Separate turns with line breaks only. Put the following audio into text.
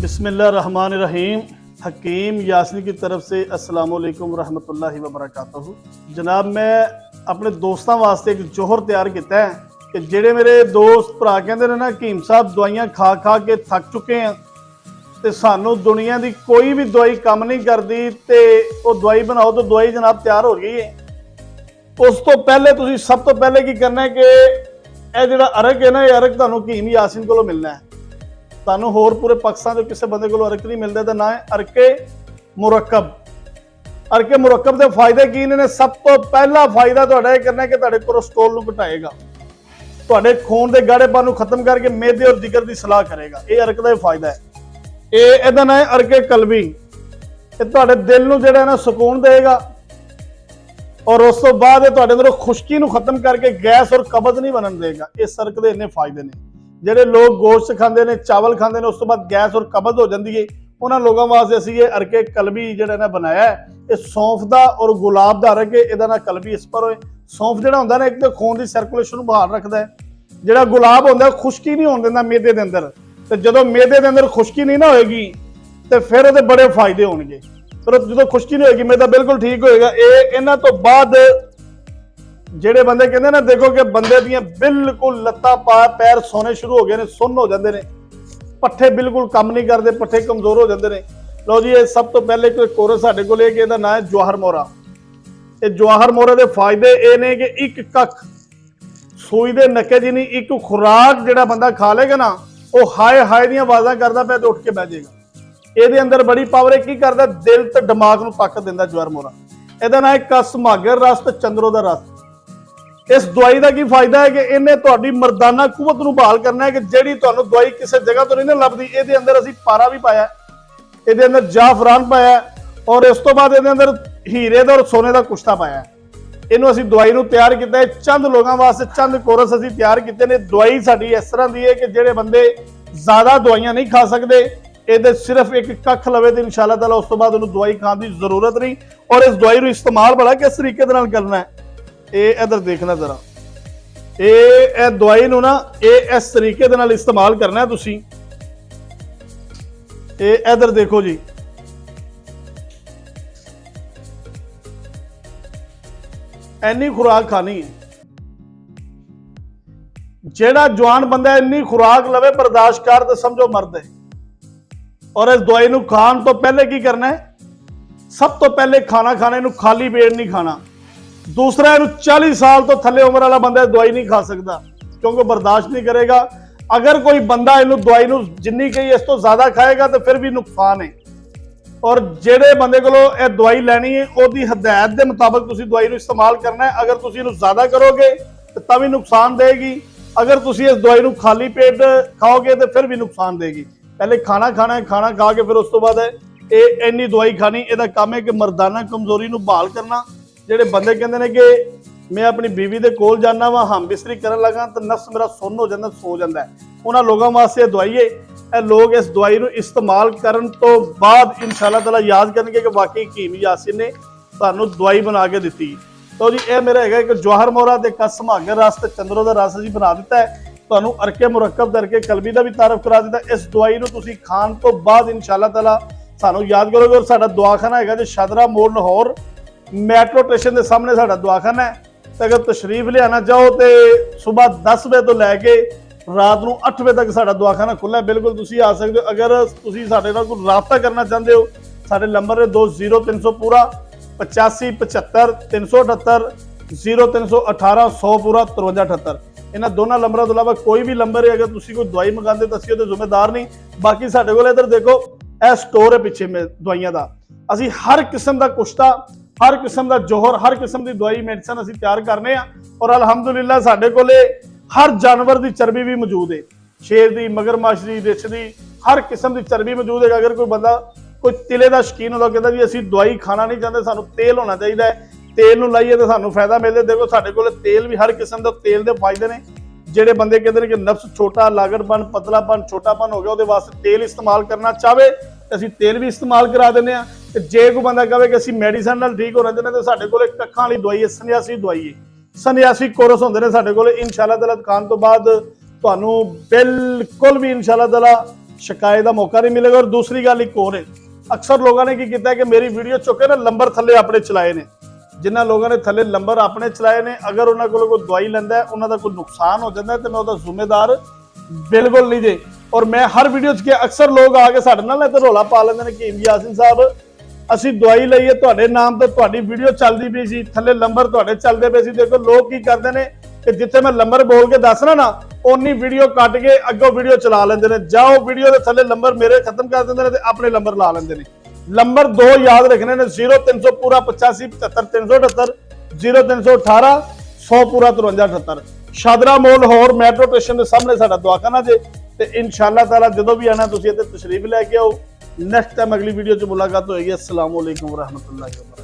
बिस्मिल्लाहिर्रहमानिर्रहीम। हकीम यासीन की तरफ से अस्सलाम वालेकुम रहमतुल्लाहि व बरकातहू। जनाब मैं अपने दोस्तों वास्ते एक जोहर तैयार किया है कि जेड़े मेरे दोस्त भरा कहते हैं ना हकीम साहब दवाइयां खा खा के थक चुके हैं तो सानू दुनिया की कोई भी दवाई काम नहीं करती तो वो दवाई बनाओ तो दवाई जनाब तैयार हो गई है। उस तो पहले तुसी सब तो पहले की करना है कि यह जो अरक है ना ये अरक तुहानू हकीम यासीन को मिलना है। तुहानू होर पूरे पाकिस्तान जो किसी बंदे को अरक नहीं मिलता तो ना है अरके मुरक्कब। अरके मुरक्कब के फायदे की ने सब तो पहला फायदा तुहाडा यह करना है कि तुहाडे कोलेस्ट्रोल नू घटाएगा, तुहाडे खून के गाढ़ेपन नू खत्म करके मेदे और जिगर की सलाह करेगा। ये अरक का फायदा है। ये इहदा नाम है अरके कलबी। ये तुहाडे दिल नू जिहड़ा ना सुकून देगा और उस तो बाद तुहाडे अंदरों खुश्की नू खत्म करके गैस और कब्ज नहीं बनन देगा। इस अरक के इन्ने फायदे ने। ਜਿਹੜੇ लोग गोश्त खाते हैं चावल खाते हैं उस तो बाद गैस और कब्ज हो जाती है उन्होंने लोगों वास्ते असी ये अरके कलबी जो बनाया है। ये सौंफ का और गुलाब का अरक है। यदा ना कलबी इस पर होए। सौंफ जो होंगे ना एक तो खून की सर्कुलेशन बहाल रखता है, जो गुलाब होंगे खुश्की नहीं होने देता मेदे के अंदर। तो जो मेदे के अंदर खुश्की नहीं ना होएगी तो फिर वो बड़े फायदे होंगे। फिर जो खुश्की नहीं होएगी मेदा बिल्कुल ठीक होएगा। ये इन्हों तो बाद जेडे बंदे कहते ना देखो कि बंदे दियां बिल्कुल लत्तां पैर सोने शुरू हो गए ने, सुन्न हो जाते हैं, पट्ठे बिल्कुल काम नहीं करते, पट्ठे कमजोर हो जाते हैं। लो जी ये सब तो पहले कोई कोर्स साडे कोल है कि इहदा नाम है जवाहर मोरा। ये जवाहर मोरा के फायदे ये ने कि एक कख सूई दे नक्के जिनी एक खुराक जिहड़ा बंदा खा लेगा ना वो हाय हाय दी आवाज़ां करदा पिया तो उठ के बह जाएगा। ये अंदर बड़ी पावर है। की करदा दिल ते दिमाग नूं ताकत दिंदा जवाहर मोरा। इहदा नाम है कस मागर रस ते चंद्रों दा रस। इस दवाई का की फायदा है कि इन्हें तुहाडी मर्दाना कुवत नूं बहाल करना है कि जिहड़ी तुहानूं दवाई किसी जगह तो नहीं ना लभदी। इहदे अंदर असीं पारा भी पाया, इहदे अंदर जाफरान पाया और इस तो बाद इहदे अंदर हीरे दा और सोने का कुश्ता पाया। इहनूं असीं दवाई नूं तैयार किया है। चंद लोगों वास्ते चंद कोर्स असीं तैयार कीते ने। दवाई साडी इस तरह की है कि जिहड़े बंदे ज़्यादा दवाइयां नहीं खा सकते ये सिर्फ एक कख लवे तो इंशाअल्लाह ताला उस तो बाद उन्होंने दवाई खाने की जरूरत नहीं। और इस दवाई को इस्तेमाल बड़ा किस तरीके दे नाल करना है ये इधर देखना जरा। ये दवाई नूं ना ये इस तरीके दे नाल इस्तेमाल करना है तुसी। ये इधर देखो जी, इन्नी खुराक खानी है। जेड़ा जवान बंदा इन्नी खुराक लवे बर्दाश्त कर तो समझो मर्द है। और इस दवाई नूं खाण तो पहले की करना है, सब तो पहले खाना खाने नूं खाली पेट नहीं खाना। दूसरा 40 साल तो थले उम्र वाला बंदा दवाई नहीं खा सकता क्योंकि बर्दाश्त नहीं करेगा। अगर कोई बंदा इन दवाई जिन्नी कही इस तो ज्यादा खाएगा तो फिर भी नुकसान है। और जेड़े बंदे को दवाई लैनी है उसकी हदायत के मुताबिक तुसी दवाई इस्तेमाल करना है। अगर तुसी ज्यादा करोगे तो तभी नुकसान देगी, अगर तुसी इस दवाई खाली पेट खाओगे तो फिर भी नुकसान देगी। पहले खाना खाना है, खाना खा के फिर उस तो बाद इन्नी दवाई खानी। यदा काम है कि मर्दाना कमजोरी बहाल करना। ਜਿਹੜੇ ਬੰਦੇ ਕਹਿੰਦੇ ਨੇ ਕਿ मैं अपनी बीवी के कोल जाना वा हम बिस्तरी कर लगा तो नफ्स मेरा सुन्न हो जाता सो जाता है। उन्होंने लोगों वास्ते दवाई है। लोग इस दवाई को इस्तेमाल करने तो बाद इंशाअल्लाह ताला याद करेंगे कि वाकई हकीम यासीन ने सानू दवाई बना के दी। तो जी यह मेरा है कि जवाहर मोरा ते कस मागर रस ते चंद्रों का रस जी बना दिता है। तुहानू अरके मुरक्कब करके कलबी का भी तारफ करा दिता। इस दवाई को तुसी खाण तो बाद इंशाअल्लाह ताला सानू याद करोगे। और साडा दवाखाना है जी शादरा मोड़ लाहौर मैट्रो स्टेशन के सामने साडा दवाखाना है। तो अगर तशरीफ लियाना चाहो तो सुबह 10 बजे तो लैके रात को 8 बजे तक साडा दवाखाना खुला है। बिल्कुल तुसी आ सकते हो। अगर तुसी साडे नाल कोई राबता करना चाहते हो साडे नंबर है 20300 पूरा 85 75 378 0318 100 पूरा 5378। इन्होंने दोनों नंबरों के अलावा कोई भी नंबर है। अगर तुसी कोई दवाई मंगाते तो असीं उहदे जिम्मेदार नहीं। बाकी साडे कोल इधर देखो यह स्टोर है पिछे में दवाइयां का। असीं हर किस्म का कुश्ता, हर किस्म का जोहर, हर किस्म की दवाई मेडिसिन असीं तैयार करने। और अलहमदुलिल्लाह साडे कोले हर जानवर की चर्बी भी मौजूद है। शेर की, मगरमच्छ की, रिछ की, हर किस्म की चर्बी मौजूद है। अगर कोई बंदा कोई तिले का शौकीन होता कहता जी असीं दवाई खाना नहीं चाहते, सानू तेल होना चाहिए, तेल नूं लाइए तो सानू फायदा मिलता। देखो साडे कोले तेल भी हर किस्म का तेल के फायदे ने। जेडे बंदे कहते हैं कि नफ्स छोटा, लागड़पन, पतलापन, छोटापन हो गया उसके वास्ते तेल इस्तेमाल करना चाहे तो असीं तेल भी इस्तेमाल करा देने। जे कोई बंदा कहे कि असीं मेडिसिन नाल ठीक हो रहे हैं तो साडे कोल कक्खां वाली दवाई है, सन्यासी दवाई है। सन्यासी कोर्स होंदे ने साडे कोल। इंशाअल्लाह ताला खाण तो बाद तुहानू बिल्कुल भी इंशाअल्लाह ताला ਸ਼ਿਕਾਇਤ ਦਾ ਮੌਕਾ ਨਹੀਂ ਮਿਲੇਗਾ। ਔਰ ਦੂਸਰੀ ਗੱਲ ਇੱਕ ਹੋਰ ਹੈ, ਅਕਸਰ ਲੋਕਾਂ ਨੇ ਕੀ ਕੀਤਾ ਹੈ ਕਿ ਮੇਰੀ ਵੀਡੀਓ ਚੁੱਕ ਕੇ ਨਾ ਨੰਬਰ ਥੱਲੇ ਆਪਣੇ ਚਲਾਏ ਨੇ। ਜਿਨ੍ਹਾਂ ਲੋਕਾਂ ਨੇ ਥੱਲੇ ਨੰਬਰ ਆਪਣੇ ਚਲਾਏ ਨੇ, ਅਗਰ ਉਹਨਾਂ ਕੋਲ ਕੋਈ ਦਵਾਈ ਲੈਂਦਾ ਹੈ, ਉਹਨਾਂ ਦਾ ਕੋਈ ਨੁਕਸਾਨ ਹੋ ਜਾਂਦਾ ਹੈ ਤੇ ਮੈਂ ਉਹਦਾ ਜ਼ਿੰਮੇਦਾਰ ਬਿਲਕੁਲ ਨਹੀਂ ਜੇ। ਔਰ ਮੈਂ ਹਰ ਵੀਡੀਓ 'ਚ ਕਿ ਅਕਸਰ ਲੋਕ ਆ ਕੇ ਸਾਡੇ ਨਾਲ ਇੱਥੇ ਰੌਲਾ ਪਾ ਲੈਂਦੇ ਨੇ ਕਿ ਯਾਸੀਨ ਸਾਹਿਬ ਅਸੀਂ ਦਵਾਈ ਲਈਏ ਤੁਹਾਡੇ ਨਾਮ ਤੇ, ਤੁਹਾਡੀ ਵੀਡੀਓ ਚੱਲਦੀ ਪਈ ਸੀ, ਥੱਲੇ ਨੰਬਰ ਤੁਹਾਡੇ ਚੱਲਦੇ ਪਏ ਸੀ। ਦੇਖੋ ਲੋਕ ਕੀ ਕਰਦੇ ਨੇ ਕਿ ਜਿੱਥੇ ਮੈਂ ਨੰਬਰ ਬੋਲ ਕੇ ਦੱਸਣਾ ਨਾ, ਓਨੀ ਵੀਡੀਓ ਕੱਟ ਕੇ ਅੱਗੋਂ ਵੀਡੀਓ ਚਲਾ ਲੈਂਦੇ ਨੇ, ਜਾਂ ਉਹ ਵੀਡੀਓ ਦੇ ਥੱਲੇ ਨੰਬਰ ਮੇਰੇ ਖਤਮ ਕਰ ਦਿੰਦੇ ਨੇ ਤੇ ਆਪਣੇ ਨੰਬਰ ਲਾ ਲੈਂਦੇ ਨੇ। ਨੰਬਰ 2 ਯਾਦ ਰੱਖਣੇ ਨੇ, 0300 ਪੂਰਾ 85 75 378, 0318 100 ਪੂਰਾ 53 78। ਸ਼ਾਦਰਾ ਮੋਲ ਹੋਰ ਮੈਟਰੋ ਸਟੇਸ਼ਨ ਦੇ ਸਾਹਮਣੇ ਸਾਡਾ ਦਵਾਖਾਨਾ ਜੇ। ਤੇ ਇਨਸ਼ਾਅੱਲਾ ਤਾਲਾ ਜਦੋਂ ਵੀ ਆਣਾ ਤੁਸੀਂ ਇੱਥੇ ਤਸ਼ਰੀਫ ਲੈ ਕੇ ਆਓ। ਨੈਕਸਟ ਟਾਈਮ ਅਗਲੀ ਵੀਡੀਓ 'ਚ ਮੁਲਾਕਾਤ ਹੋਏਗੀ। अस्सलाम वालेकुम रहमतुल्लाहि व बरकातहू।